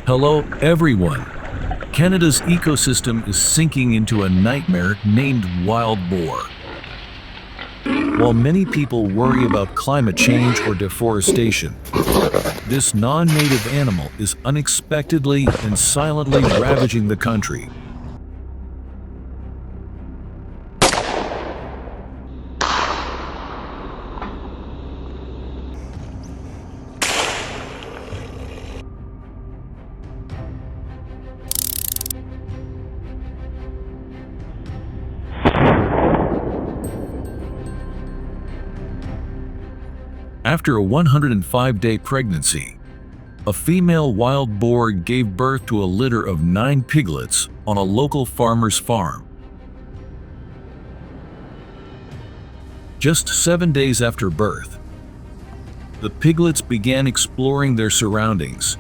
Hello, everyone. Canada's ecosystem is sinking into a nightmare named wild boar. While many people worry about climate change or deforestation, this non-native animal is unexpectedly and silently ravaging the country. After a 105-day pregnancy, a female wild boar gave birth to a litter of 9 piglets on a local farmer's farm. Just 7 days after birth, the piglets began exploring their surroundings,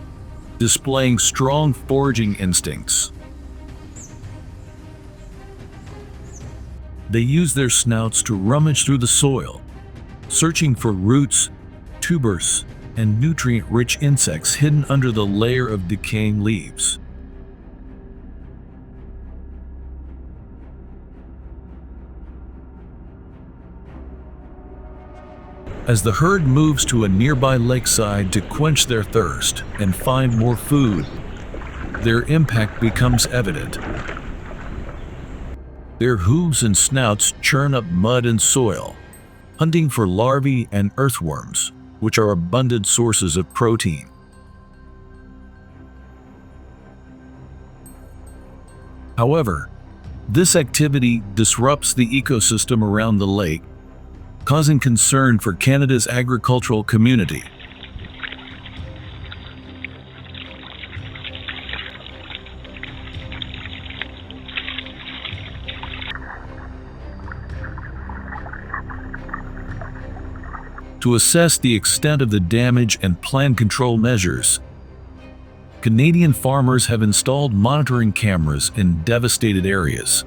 displaying strong foraging instincts. They used their snouts to rummage through the soil, searching for roots, tubers, and nutrient-rich insects hidden under the layer of decaying leaves. As the herd moves to a nearby lakeside to quench their thirst and find more food, their impact becomes evident. Their hooves and snouts churn up mud and soil, hunting for larvae and earthworms, which are abundant sources of protein. However, this activity disrupts the ecosystem around the lake, causing concern for Canada's agricultural community. To assess the extent of the damage and plan control measures, Canadian farmers have installed monitoring cameras in devastated areas.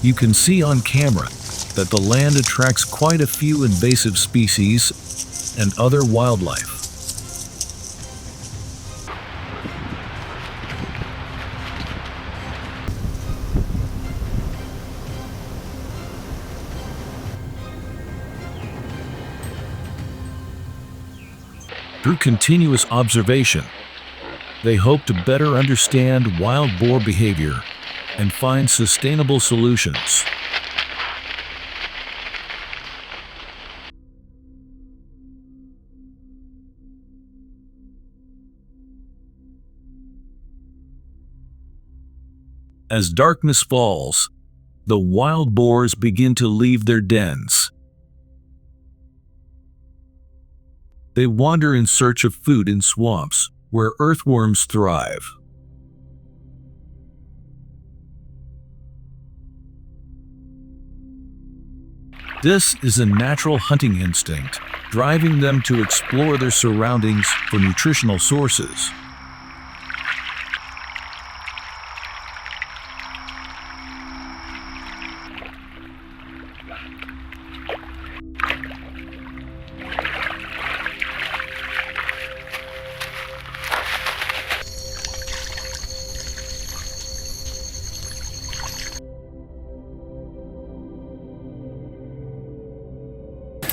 You can see on camera that the land attracts quite a few invasive species and other wildlife. Through continuous observation, they hope to better understand wild boar behavior and find sustainable solutions. As darkness falls, the wild boars begin to leave their dens. They wander in search of food in swamps where earthworms thrive. This is a natural hunting instinct, driving them to explore their surroundings for nutritional sources.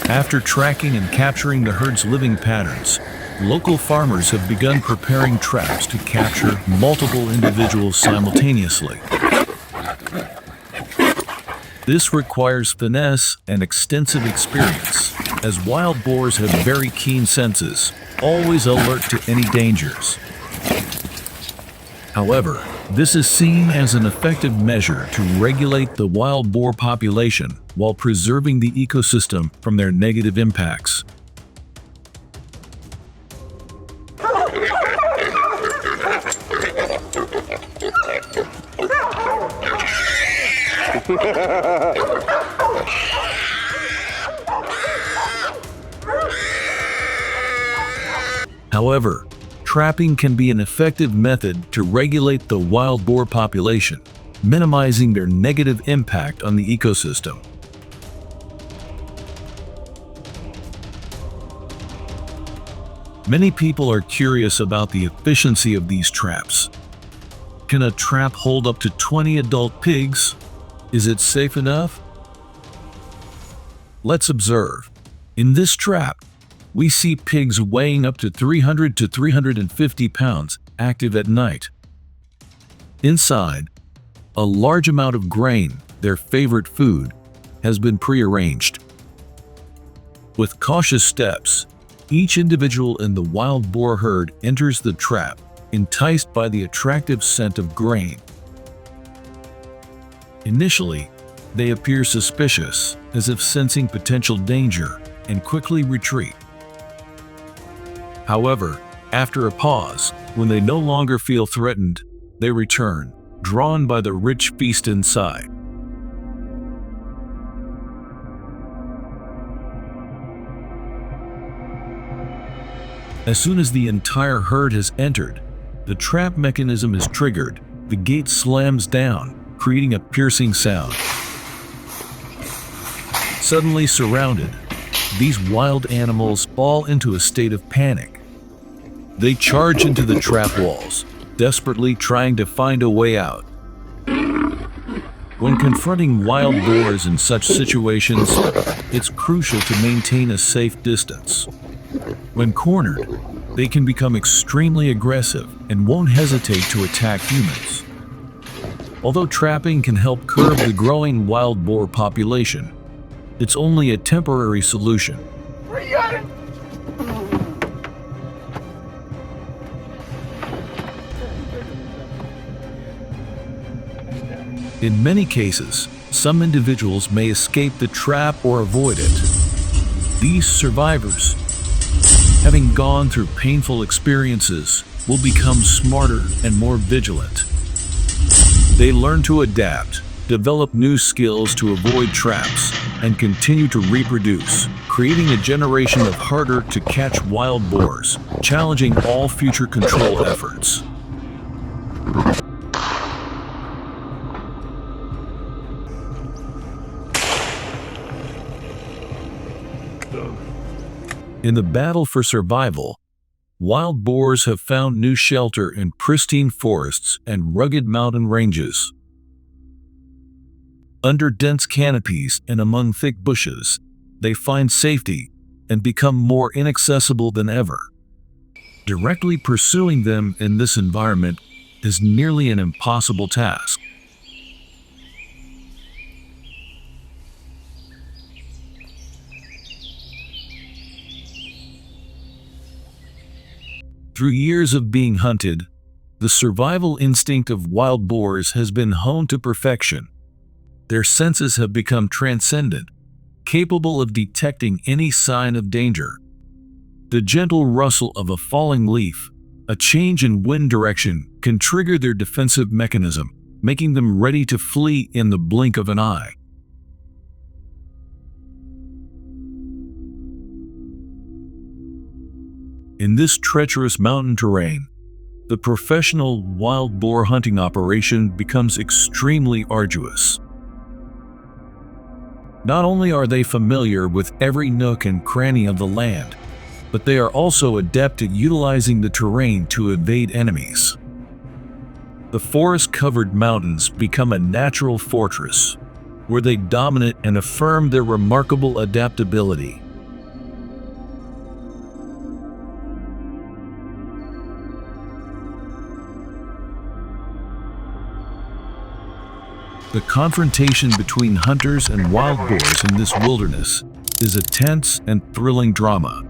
After tracking and capturing the herd's living patterns, local farmers have begun preparing traps to capture multiple individuals simultaneously. This requires finesse and extensive experience, as wild boars have very keen senses, always alert to any dangers. However, this is seen as an effective measure to regulate the wild boar population while preserving the ecosystem from their negative impacts. However, trapping can be an effective method to regulate the wild boar population, minimizing their negative impact on the ecosystem. Many people are curious about the efficiency of these traps. Can a trap hold up to 20 adult pigs? Is it safe enough? Let's observe. In this trap, we see pigs weighing up to 300 to 350 pounds active at night. Inside, a large amount of grain, their favorite food, has been prearranged. With cautious steps, each individual in the wild boar herd enters the trap, enticed by the attractive scent of grain. Initially, they appear suspicious, as if sensing potential danger, and quickly retreat. However, after a pause, when they no longer feel threatened, they return, drawn by the rich feast inside. As soon as the entire herd has entered, the trap mechanism is triggered, the gate slams down, creating a piercing sound. Suddenly surrounded, these wild animals fall into a state of panic. They charge into the trap walls, desperately trying to find a way out. When confronting wild boars in such situations, it's crucial to maintain a safe distance. When cornered, they can become extremely aggressive and won't hesitate to attack humans. Although trapping can help curb the growing wild boar population, it's only a temporary solution. In many cases, some individuals may escape the trap or avoid it. These survivors, having gone through painful experiences, will become smarter and more vigilant. They learn to adapt, develop new skills to avoid traps, and continue to reproduce, creating a generation of harder-to-catch wild boars, challenging all future control efforts. In the battle for survival, wild boars have found new shelter in pristine forests and rugged mountain ranges. Under dense canopies and among thick bushes, they find safety and become more inaccessible than ever. Directly pursuing them in this environment is nearly an impossible task. Through years of being hunted, the survival instinct of wild boars has been honed to perfection. Their senses have become transcendent, capable of detecting any sign of danger. The gentle rustle of a falling leaf, a change in wind direction, can trigger their defensive mechanism, making them ready to flee in the blink of an eye. In this treacherous mountain terrain, the professional wild boar hunting operation becomes extremely arduous. Not only are they familiar with every nook and cranny of the land, but they are also adept at utilizing the terrain to evade enemies. The forest-covered mountains become a natural fortress, where they dominate and affirm their remarkable adaptability. The confrontation between hunters and wild boars in this wilderness is a tense and thrilling drama.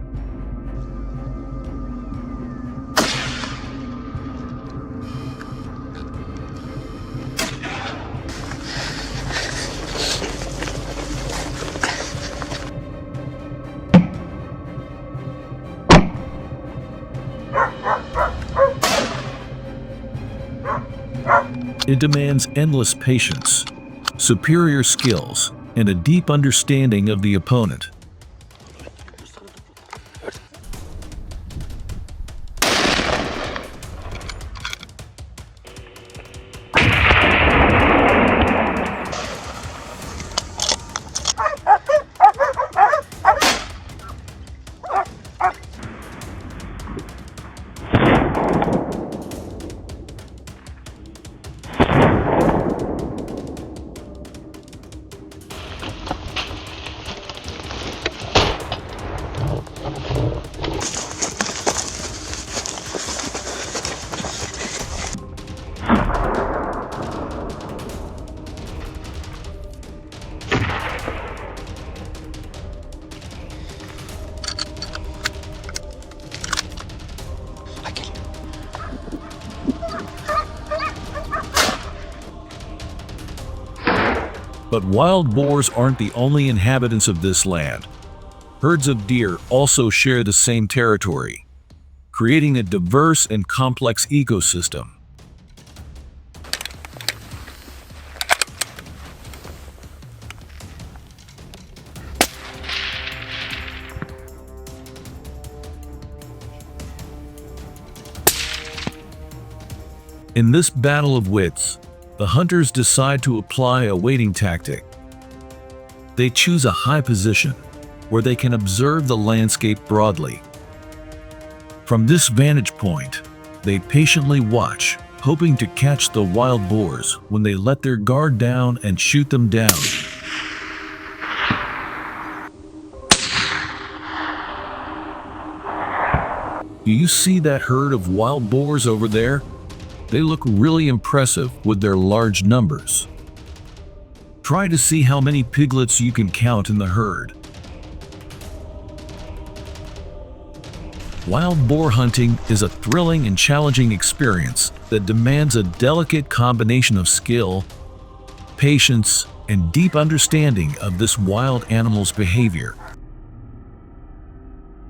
It demands endless patience, superior skills, and a deep understanding of the opponent. But wild boars aren't the only inhabitants of this land. Herds of deer also share the same territory, creating a diverse and complex ecosystem. In this battle of wits, the hunters decide to apply a waiting tactic. They choose a high position where they can observe the landscape broadly. From this vantage point, they patiently watch, hoping to catch the wild boars when they let their guard down and shoot them down. Do you see that herd of wild boars over there? They look really impressive with their large numbers. Try to see how many piglets you can count in the herd. Wild boar hunting is a thrilling and challenging experience that demands a delicate combination of skill, patience, and deep understanding of this wild animal's behavior.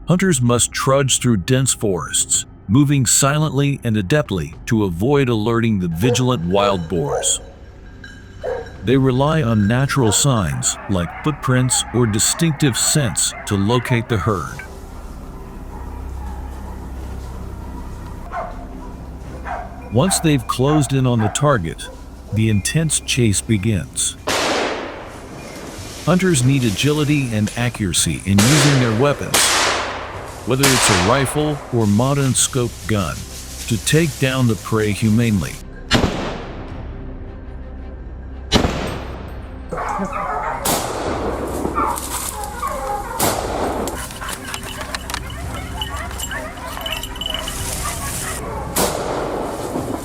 Hunters must trudge through dense forests, moving silently and adeptly to avoid alerting the vigilant wild boars. They rely on natural signs like footprints or distinctive scents to locate the herd. Once they've closed in on the target, the intense chase begins. Hunters need agility and accuracy in using their weapons, whether it's a rifle or modern scope gun, to take down the prey humanely.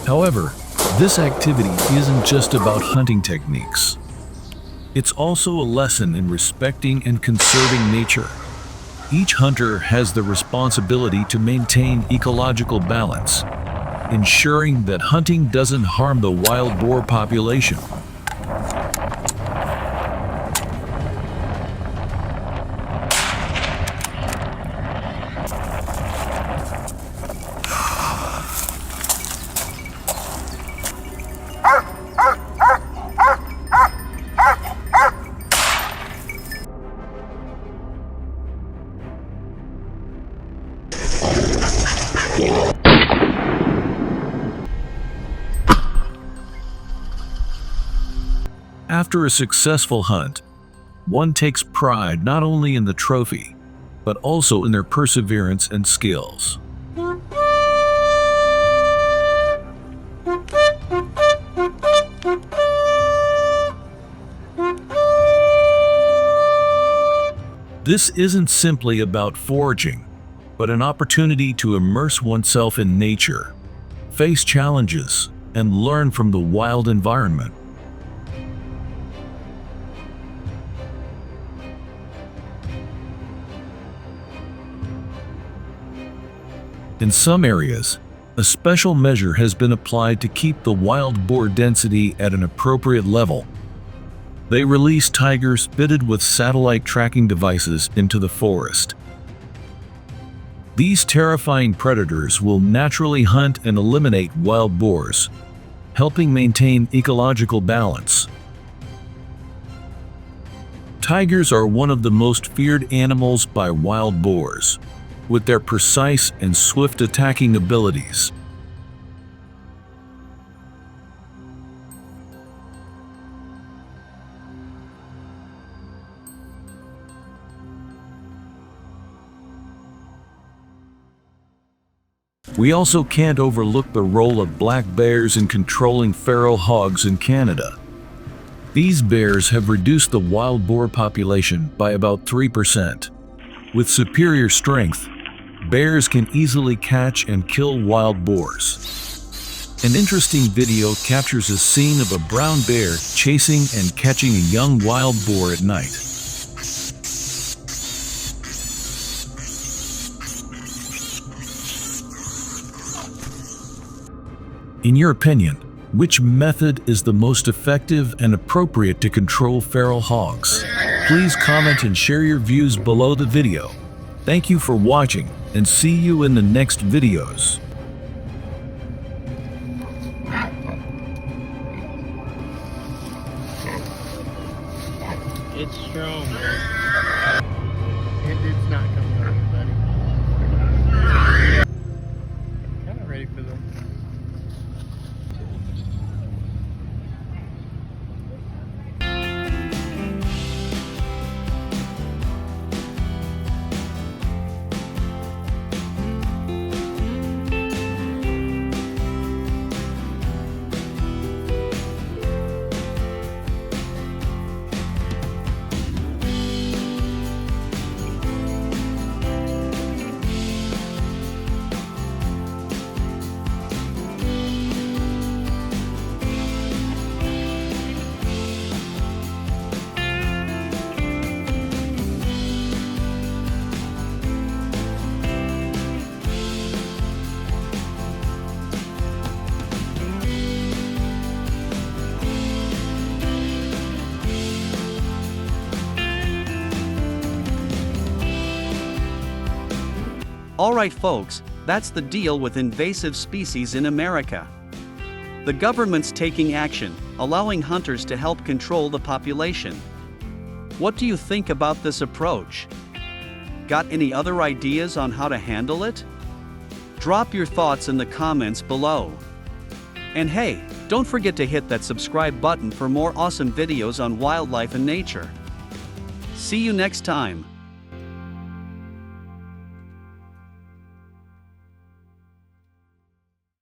However, this activity isn't just about hunting techniques. It's also a lesson in respecting and conserving nature. Each hunter has the responsibility to maintain ecological balance, ensuring that hunting doesn't harm the wild boar population. After a successful hunt, one takes pride not only in the trophy, but also in their perseverance and skills. This isn't simply about foraging, but an opportunity to immerse oneself in nature, face challenges, and learn from the wild environment. In some areas, a special measure has been applied to keep the wild boar density at an appropriate level. They release tigers fitted with satellite tracking devices into the forest. These terrifying predators will naturally hunt and eliminate wild boars, helping maintain ecological balance. Tigers are one of the most feared animals by wild boars, with their precise and swift attacking abilities. We also can't overlook the role of black bears in controlling feral hogs in Canada. These bears have reduced the wild boar population by about 3%. With superior strength, bears can easily catch and kill wild boars. An interesting video captures a scene of a brown bear chasing and catching a young wild boar at night. In your opinion, Which method is the most effective and appropriate to control feral hogs? Please comment and share your views below the video. Thank you for watching, and see you in the next videos. It's strong, man. It's not coming over, buddy. Kind of ready for them. Alright folks, that's the deal with invasive species in America. The government's taking action, allowing hunters to help control the population. What do you think about this approach? Got any other ideas on how to handle it? Drop your thoughts in the comments below. And hey, don't forget to hit that subscribe button for more awesome videos on wildlife and nature. See you next time.